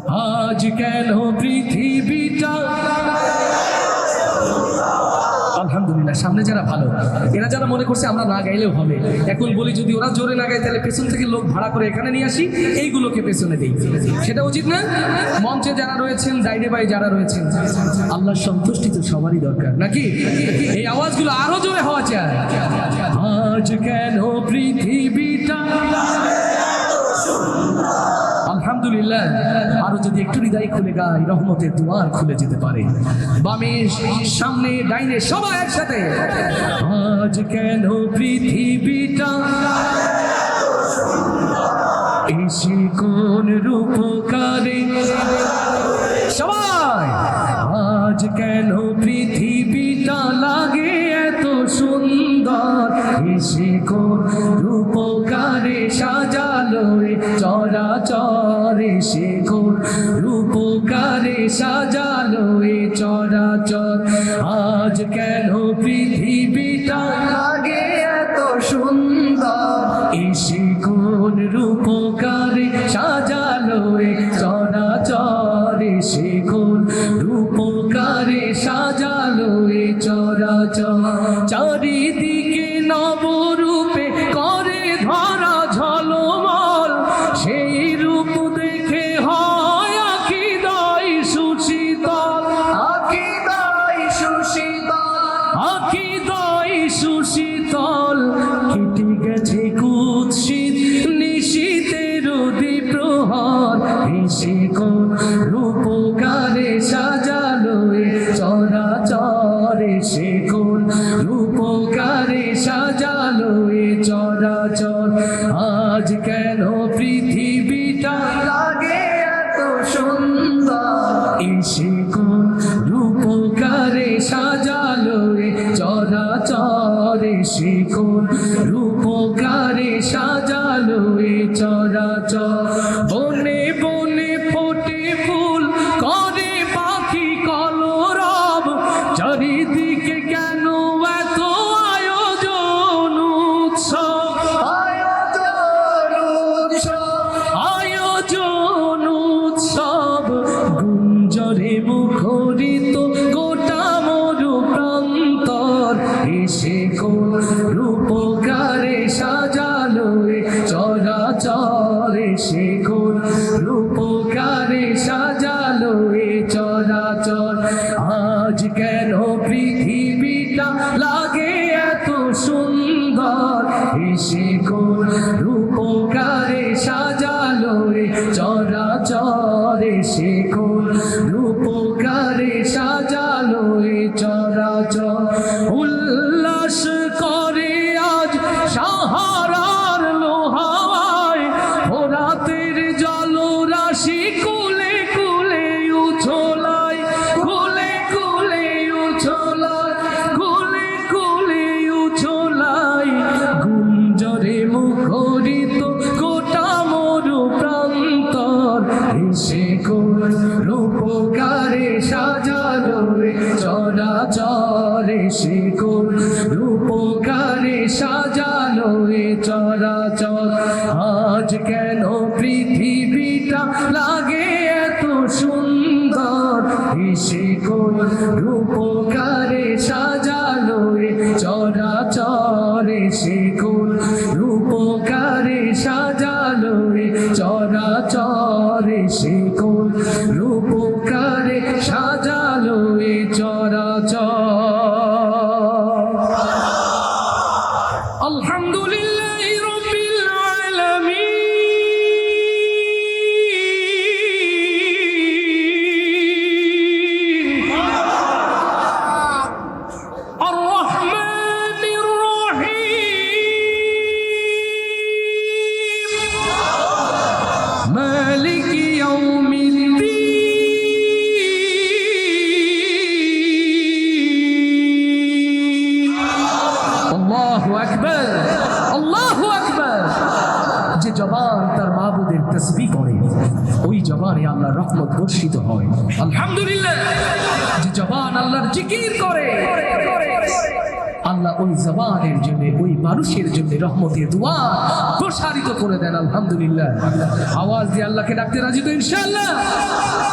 আজ কেন পৃথিবীটা। আলহামদুলিল্লাহ, সামনে যারা ভালো, এরা যারা মনে করছে আমরা না গাইলেও হবে, এখন বলি যদি ওরা জোরে না গায় তাহলে পেছন থেকে লোক ভাড়া করে এখানে নিয়ে আসি, এইগুলোকে পেছনে দেই, সেটা উচিত না? মঞ্চে যারা রয়েছেন, ডাইনে বাই যারা রয়েছেন, আল্লাহর সন্তুষ্টি তো সবারই দরকার নাকি? এই আওয়াজগুলো আরো জোরে হওয়া চায়। আজ কেন পৃথিবীটা। আলহামদুলিল্লাহ, আরো যদি একটু হৃদয় খুলে গাই, রহমতের দুয়ার খুলে যেতে পারে। বামে, সামনে, ডাইনে সবাই একসাথে। আজ কেন পৃথিবীটা এসে কোন রূপকারে। সবাই আজ কেন পৃথিবীটা লাগে এত সুন্দর, এসে কোন রূপকারে সাজালো চরাচর, এসে কোন রূপকারে সাজালো চরাচর। আজ কেন পৃথিবীটা লাগে এত সুন্দর, এসে কোন রূপকারে সাজালো চরাচর, এসে কোন রূপকারে সাজালো চরাচর। চারিদিকে নবরূপে করে ধরা ঝলমল, সেই রূপ দেখে হয় আকিদায় সুশীতল, আকিদায় সুশীতল, আকিদায় সুশীতল। কেটে গেছে কুৎসিত নিশীতের দ্বিপ্রহর, এসে কোন রূপকারে সাজালো চরাচর, এসে কোন রূপকারে সাজালো চরাচর। আজ কেন পৃথিবীটা লাগে এত সুন্দর, এসে কোন রূপকারে সাজালো চরাচর, এসে কোন রূপকারে সাজালো চরাচর। বনে বনে ফোটে ফুল করে পাখি কলরব, চারিদিকে কেন এত আয়োজন উৎসব, আয়োজন উৎসব, আয়োজন উৎসব। গুঞ্জরে মুখরিত গোটা মরু প্রান্তর, এসে কোন রূপকারে সাজালো চরাচর, এসে কোন রূপকারে সাজালো চরাচর। আজ কেন পৃথিবীটা লাগে এত সুন্দর, এসে কোন রূপকারে সাজালো চরাচর, এসে কোন রূপকারে সাজালো চরাচর। উল্লাস করে আজ সাহারার লোহাওয়ায়, ফোরাতের জলরাশি কুলে কুলে উছলায়, কুলে কুলে উছলায়, কুলে কুলে উছলায়। গুঞ্জরে মুখরিত গোটা মরু প্রান্তর, এসে কোন রূপকারে সাজালো চরাচর, এসে কোন রূপকারে সাজালো চরাচর। আজ কেন পৃথিবীটা লাগে এত সুন্দর, এসে কোন রূপকারে সাজালো চরাচর, এসে কোন রূপকারে সাজালো চরাচর, এসে কোন রূপকারে সাজালো চরাচর। আলহামদুলিল্লাহ রাব্বিল আলামিন, আর রহমানির রহিম, মালিকি ইয়াউমিদ্দিন। আল্লাহু আকবার, আল্লাহু আকবার। যে জবান তার মাবুদের তাসবিহ করে, ওই জবানে আল্লাহর রহমত বর্ষিত হয়। আলহামদুলিল্লাহ। যে জবান আল্লাহর জিকির করে, আল্লাহ ওই জবানের জন্য, ওই মানুষের জন্য রহমতের দুয়ার প্রসারিত করে দেন। আলহামদুলিল্লাহ। আওয়াজ দিয়ে আল্লাহকে ডাকতে রাজি তো ইনশাআল্লাহ?